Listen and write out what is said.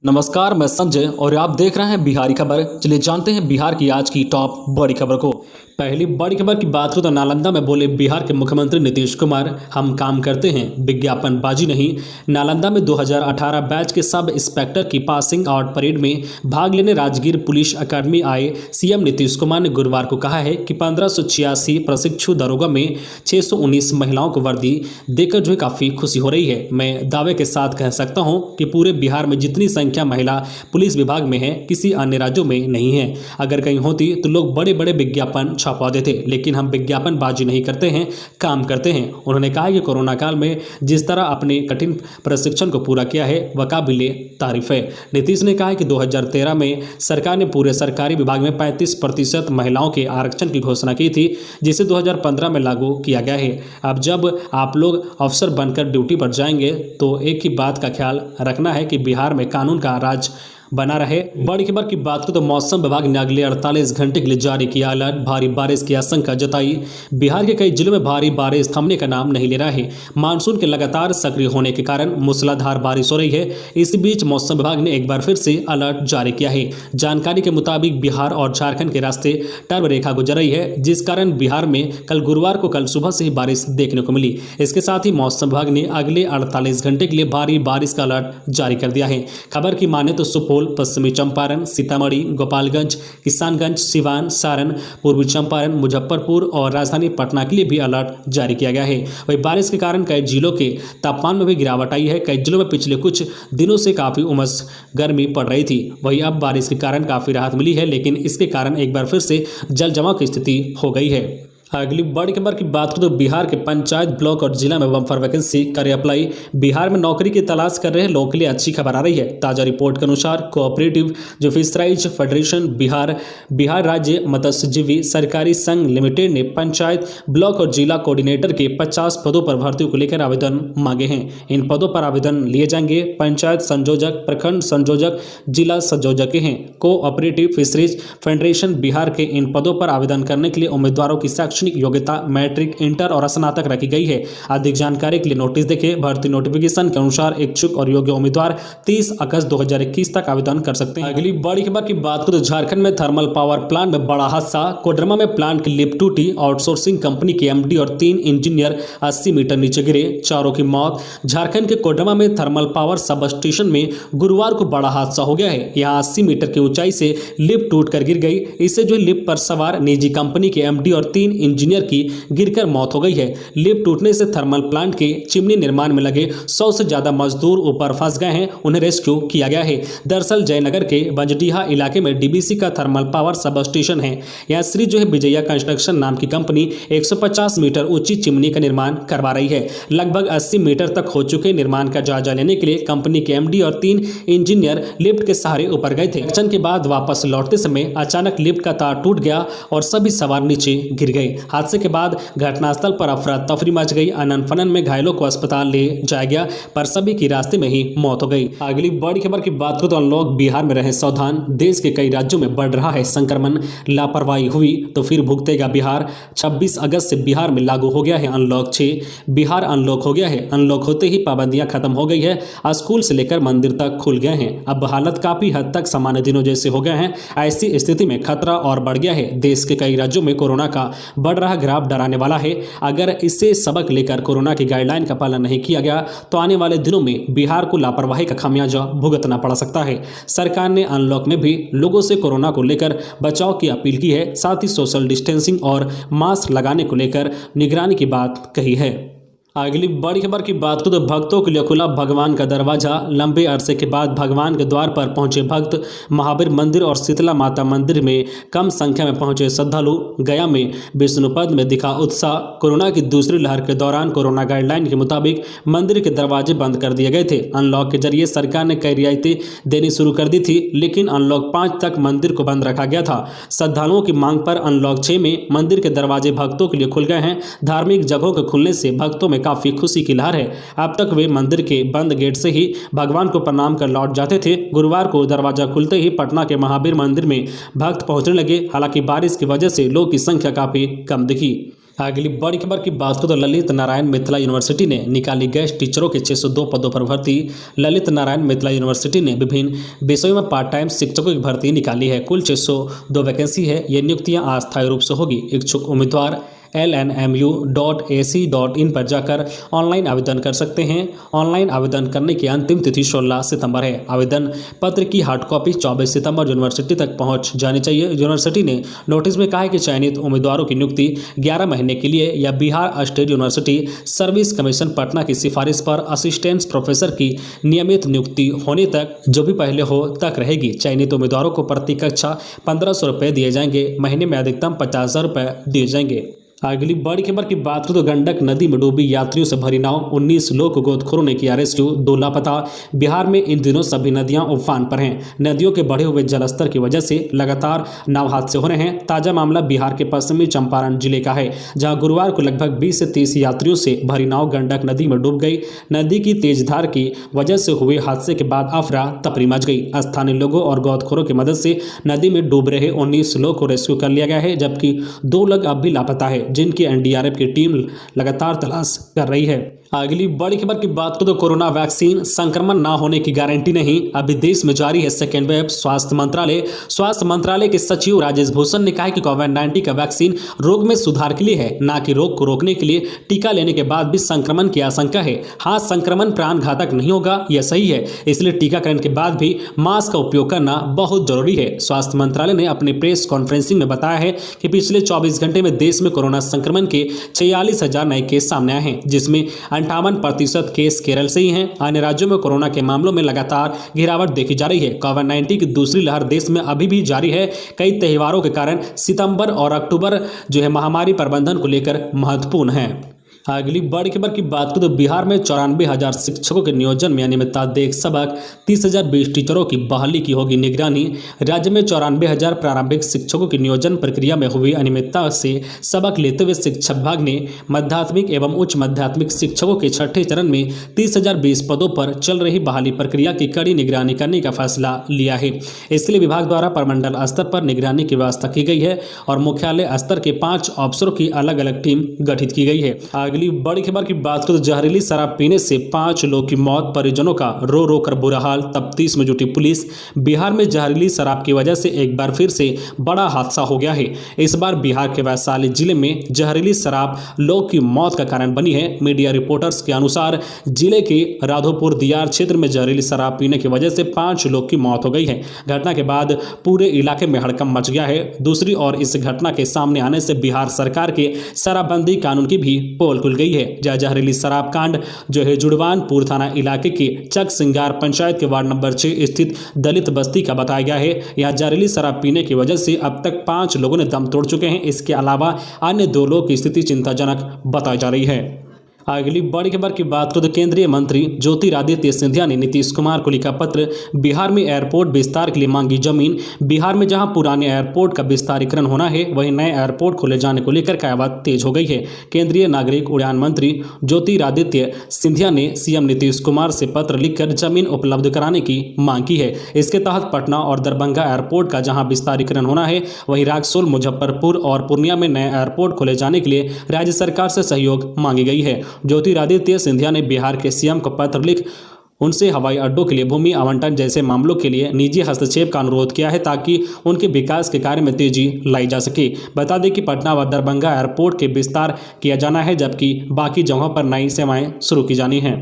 नमस्कार, मैं संजय और आप देख रहे हैं बिहारी खबर। चलिए जानते हैं बिहार की आज की टॉप बड़ी खबर को। पहली बड़ी खबर की बात करूं तो नालंदा में बोले बिहार के मुख्यमंत्री नीतीश कुमार, हम काम करते हैं, विज्ञापन बाजी नहीं। नालंदा में 2018 बैच के सब इंस्पेक्टर की पासिंग आउट परेड में भाग लेने राजगीर पुलिस अकादमी आए सीएम नीतीश कुमार ने गुरुवार को कहा है कि 1586 प्रशिक्षु दरोगा में 619 महिलाओं को वर्दी देकर जो है काफ़ी खुशी हो रही है। मैं दावे के साथ कह सकता हूं कि पूरे बिहार में जितनी संख्या महिला पुलिस विभाग में है किसी अन्य राज्यों में नहीं है। अगर कहीं होती तो लोग बड़े बड़े विज्ञापन छपवा देते, लेकिन हम विज्ञापन बाजी नहीं करते हैं, काम करते हैं। उन्होंने कहा कि कोरोना काल में जिस तरह अपने कठिन प्रशिक्षण को पूरा किया है वह काबिले तारीफ है। नीतीश ने कहा कि 2013 में सरकार ने पूरे सरकारी विभाग में 35% महिलाओं के आरक्षण की घोषणा की थी, जिसे 2015 में लागू किया गया है। अब जब आप लोग अफसर बनकर ड्यूटी पर जाएंगे तो एक ही बात का ख्याल रखना है कि बिहार में कानून का राज बना रहे। बड़ी खबर की बात करें तो मौसम विभाग ने अगले 48 घंटे के लिए जारी किया अलर्ट, भारी बारिश की आशंका जताई। बिहार के कई जिलों में भारी बारिश थमने का नाम नहीं ले रहा है। मानसून के लगातार सक्रिय होने के कारण मूसलाधार बारिश हो रही है। इस बीच मौसम विभाग ने एक बार फिर से अलर्ट जारी किया है। जानकारी के मुताबिक बिहार और झारखंड के रास्ते टर्म रेखा गुजर रही है, जिस कारण बिहार में कल गुरुवार को कल सुबह से ही बारिश देखने को मिली। इसके साथ ही मौसम विभाग ने अगले 48 घंटे के लिए भारी बारिश का अलर्ट जारी कर दिया है। खबर की माने तो सुपौल, पश्चिमी चंपारण, सीतामढ़ी, गोपालगंज, किशनगंज, सिवान, सारण, पूर्वी चंपारण, मुजफ्फरपुर और राजधानी पटना के लिए भी अलर्ट जारी किया गया है। वही बारिश के कारण कई जिलों के तापमान में भी गिरावट आई है। कई जिलों में पिछले कुछ दिनों से काफ़ी उमस गर्मी पड़ रही थी, वही अब बारिश के कारण काफ़ी राहत मिली है, लेकिन इसके कारण एक बार फिर से जल जमाव की स्थिति हो गई है। अगली बड़ी खबर की बात करें तो बिहार के पंचायत, ब्लॉक और जिला में बम्पर वैकेंसी करे अप्लाई। बिहार में नौकरी की तलाश कर रहे लोगों के लिए अच्छी खबर आ रही है। ताजा रिपोर्ट के अनुसार कोऑपरेटिव जो फिशराइज फेडरेशन बिहार राज्य मत्स्यजीवी सहकारी संघ लिमिटेड ने पंचायत, ब्लॉक और जिला कोऑर्डिनेटर के 50 पदों पर भर्ती को लेकर आवेदन मांगे हैं। इन पदों पर आवेदन लिए जाएंगे। पंचायत संयोजक, प्रखंड संयोजक, जिला संयोजक हैं। कोऑपरेटिव फिशरीज फेडरेशन बिहार के इन पदों पर आवेदन करने के लिए उम्मीदवारों की शैक्षणिक योग्यता मैट्रिक, इंटर और स्नातक रखी गई है। अधिक जानकारी के लिए नोटिस देखें। भर्ती नोटिफिकेशन के अनुसार इच्छुक और योग्य उम्मीदवार 30 अगस्त 2021 तक आवेदन कर सकते हैं। अगली बड़ी खबर की बात करें तो झारखंड में थर्मल पावर प्लांट में बड़ा हादसा। कोडरमा में प्लांट की लिफ्ट टूटी, आउटसोर्सिंग कंपनी के एमडी और 3 इंजीनियर 80 मीटर नीचे गिरे, चारों की मौत। झारखंड के कोडरमा में थर्मल पावर सब स्टेशन में गुरुवार को बड़ा हादसा हो गया है। यहाँ 80 मीटर की ऊंचाई से लिफ्ट टूटकर गिर गई। इससे जो लिफ्ट पर सवार निजी कंपनी के एमडी और 3 इंजीनियर की गिरकर मौत हो गई है। लिफ्ट टूटने से थर्मल प्लांट के चिमनी निर्माण में लगे 100 से ज्यादा मजदूर ऊपर फंस गए हैं, उन्हें रेस्क्यू किया गया है। दरअसल जयनगर के बजडीहा इलाके में डीबीसी का थर्मल पावर सब स्टेशन है। यहाँ श्री जो है विजया कंस्ट्रक्शन नाम की कंपनी 150 मीटर ऊंची चिमनी का निर्माण करवा रही है। लगभग 80 मीटर तक हो चुके निर्माण का जायजा लेने के लिए कंपनी के एमडी और 3 इंजीनियर लिफ्ट के सहारे ऊपर गए थे। एक्शन के बाद वापस लौटते समय अचानक लिफ्ट का तार टूट गया और सभी सवार नीचे गिर गए। हादसे के बाद घटनास्थल पर अफरा तफरी मच गई। अनन फनन में घायलों को अस्पताल ले जाया गया, पर सभी की रास्ते में ही मौत हो गई। अगली बड़ी खबर की बात करें तो लोग बिहार में रहे सावधान। देश के कई राज्यों में बढ़ रहा है संक्रमण। लापरवाही हुई तो फिर भुगतेगा बिहार। 26 अगस्त से बिहार में लागू हो गया है अनलॉक 6। बिहार अनलॉक हो गया है। अनलॉक होते ही पाबंदियां खत्म हो गई है। स्कूल से लेकर मंदिर तक खुल गए हैं। अब हालत काफी हद तक सामान्य दिनों जैसे हो गए हैं। ऐसी स्थिति में खतरा और बढ़ गया है। देश के कई राज्यों में कोरोना का बढ़ रहा ग्राफ डराने वाला है। अगर इससे सबक लेकर कोरोना की गाइडलाइन का पालन नहीं किया गया तो आने वाले दिनों में बिहार को लापरवाही का खामियाजा भुगतना पड़ सकता है। सरकार ने अनलॉक में भी लोगों से कोरोना को लेकर बचाव की अपील की है। साथ ही सोशल डिस्टेंसिंग और मास्क लगाने को लेकर निगरानी की बात कही है। अगली बड़ी खबर की बात करें तो भक्तों के लिए खुला भगवान का दरवाजा। लंबे अरसे के बाद भगवान के द्वार पर पहुंचे भक्त। महावीर मंदिर और शीतला माता मंदिर में कम संख्या में पहुंचे श्रद्धालु। गया में विष्णुपद में दिखा उत्साह। कोरोना की दूसरी लहर के दौरान कोरोना गाइडलाइन के मुताबिक मंदिर के दरवाजे बंद कर दिए गए थे। अनलॉक के जरिए सरकार ने कई रियायतें देनी शुरू कर दी थी, लेकिन अनलॉक 5 तक मंदिर को बंद रखा गया था। श्रद्धालुओं की मांग पर अनलॉक 6 में मंदिर के दरवाजे भक्तों के लिए खुल गए हैं। धार्मिक जगहों के खुलने से भक्तों में काफी खुशी की लहर है। अब तक वे मंदिर के बंद गेट से ही भगवान को प्रणाम कर लौट जाते थे। गुरुवार को दरवाजा खुलते ही पटना के महावीर मंदिर में भक्त पहुंचने लगे। हालांकि बारिश की वजह से लोगों की संख्या काफी कम दिखी। अगली बड़ी खबर की बात करें तो ललित नारायण मिथिला यूनिवर्सिटी ने निकाली गेस्ट टीचरों के 602 पदों पर भर्ती। ललित नारायण मिथिला यूनिवर्सिटी ने विभिन्न विषयों में पार्ट टाइम शिक्षकों की भर्ती निकाली है। कुल 602 वैकेंसी है। ये नियुक्तियां अस्थायी रूप से होगी। इच्छुक उम्मीदवार lnmu.ac.in पर जाकर ऑनलाइन आवेदन कर सकते हैं। ऑनलाइन आवेदन करने की अंतिम तिथि 16 सितंबर है। आवेदन पत्र की हार्ड कॉपी 24 सितंबर यूनिवर्सिटी तक पहुंच जानी चाहिए। यूनिवर्सिटी ने नोटिस में कहा है कि चयनित उम्मीदवारों की नियुक्ति 11 महीने के लिए या Bihar state university service commission Patna की सिफारिश पर असिस्टेंट प्रोफेसर की नियमित नियुक्ति होने तक जो भी पहले हो तक रहेगी। चयनित उम्मीदवारों को प्रति कक्षा 1500 रुपये दिए जाएंगे। महीने में अधिकतम 50,000 रुपये दिए जाएंगे। अगली बड़ी खबर की बात करें तो गंडक नदी में डूबी यात्रियों से भरी नाव, 19 लोग गोदखोरों ने किया रेस्क्यू, 2 लापता। बिहार में इन दिनों सभी नदियां उफान पर हैं। नदियों के बढ़े हुए जलस्तर की वजह से लगातार नाव हादसे हो रहे हैं। ताजा मामला बिहार के पश्चिमी चंपारण जिले का है, जहां गुरुवार को लगभग 20 से 30 यात्रियों से भरी नाव गंडक नदी में डूब गई। नदी की तेज धार की वजह से हुए हादसे के बाद अफरा तफरी मच गई। स्थानीय लोगों और गोदखोरों की मदद से नदी में डूब रहे 19 लोग को रेस्क्यू कर लिया गया है, जबकि 2 लोग अब भी लापता है, जिनकी एनडीआरएफ की टीम लगातार तलाश कर रही है। अगली बड़ी खबर की बात करें तो कोरोना वैक्सीन संक्रमण ना होने की गारंटी नहीं, अभी देश में जारी है सेकेंड वेव। स्वास्थ्य मंत्रालय के सचिव राजेश भूषण ने कहा है कि कोविड-19 का वैक्सीन रोग में सुधार के लिए है, ना कि रोग को रोकने के लिए। टीका लेने के बाद भी संक्रमण की आशंका है। हाँ, संक्रमण प्राण घातक नहीं होगा, यह सही है, इसलिए टीकाकरण के बाद भी मास्क का उपयोग करना बहुत जरूरी है। स्वास्थ्य मंत्रालय ने अपने प्रेस कॉन्फ्रेंसिंग में बताया है कि पिछले 24 घंटे में देश में कोरोना संक्रमण के 46,000 नए केस सामने आए हैं, जिसमें 58% केस केरल से ही हैं। अन्य राज्यों में कोरोना के मामलों में लगातार गिरावट देखी जा रही है। कोविड-19 की दूसरी लहर देश में अभी भी जारी है। कई त्योहारों के कारण सितंबर और अक्टूबर महामारी प्रबंधन को लेकर महत्वपूर्ण है। अगली बड़ी खबर की बात करें तो बिहार में 94,000 शिक्षकों के नियोजन में अनियमितता देख सबक, 30,020 टीचरों की बहाली की होगी निगरानी। राज्य में 94,000 प्रारंभिक शिक्षकों की नियोजन प्रक्रिया में हुई अनियमितता से सबक लेते हुए शिक्षा विभाग ने माध्यमिक एवं उच्च माध्यमिक शिक्षकों के 6ठे चरण में 30,020 पदों पर चल रही बहाली प्रक्रिया की कड़ी निगरानी करने का फैसला लिया है। इसके लिए विभाग द्वारा प्रमंडल स्तर पर निगरानी की व्यवस्था की गई है और मुख्यालय स्तर के 5 अफसरों की अलग अलग टीम गठित की गई है। अगली बड़ी खबर की बात करें तो जहरीली शराब पीने से 5 लोगों की मौत, परिजनों का रो रो कर बुरा हाल, तफ्तीश में जुटी पुलिस। बिहार में जहरीली शराब की वजह से एक बार फिर से बड़ा हादसा हो गया है। इस बार बिहार के वैशाली जिले में जहरीली शराब लोगों की मौत का कारण बनी है। मीडिया रिपोर्टर्स के अनुसार जिले के राधोपुर दियार क्षेत्र में जहरीली शराब पीने की वजह से 5 लोग की मौत हो गई है। घटना के बाद पूरे इलाके में हड़कंप मच गया है। दूसरी ओर इस घटना के सामने आने से बिहार सरकार के शराबबंदी कानून की भी पोल खुल गई है। जहरीली शराब कांड जुड़वानपुर थाना इलाके के चक सिंगार पंचायत के वार्ड नंबर 6 स्थित दलित बस्ती का बताया गया है। यहां जहरीली शराब पीने की वजह से अब तक 5 लोगों ने दम तोड़ चुके हैं। इसके अलावा अन्य 2 लोगों की स्थिति चिंताजनक बताई जा रही है। अगली बड़ी खबर की बात करें तो केंद्रीय मंत्री ज्योतिरादित्य सिंधिया ने नीतीश कुमार को लिखा पत्र। बिहार में एयरपोर्ट विस्तार के लिए मांगी जमीन। बिहार में जहां पुराने एयरपोर्ट का विस्तारीकरण होना है, वहीं नए एयरपोर्ट खोले जाने को लेकर कयावत तेज हो गई है। केंद्रीय नागरिक उड्डयन मंत्री ज्योतिरादित्य सिंधिया ने सीएम नीतीश कुमार से पत्र लिखकर जमीन उपलब्ध कराने की मांग की है। इसके तहत पटना और दरभंगा एयरपोर्ट का जहां विस्तारीकरण होना है, वहीं राक्सोल, मुजफ्फरपुर और पूर्णिया में नए एयरपोर्ट खोले जाने के लिए राज्य सरकार से सहयोग मांगी गई है। ज्योतिरादित्य सिंधिया ने बिहार के सीएम को पत्र लिख उनसे हवाई अड्डों के लिए भूमि आवंटन जैसे मामलों के लिए निजी हस्तक्षेप का अनुरोध किया है, ताकि उनके विकास के कार्य में तेजी लाई जा सके। बता दें कि पटना व दरभंगा एयरपोर्ट के विस्तार किया जाना है, जबकि बाकी जगहों पर नई सेवाएं शुरू की जानी हैं।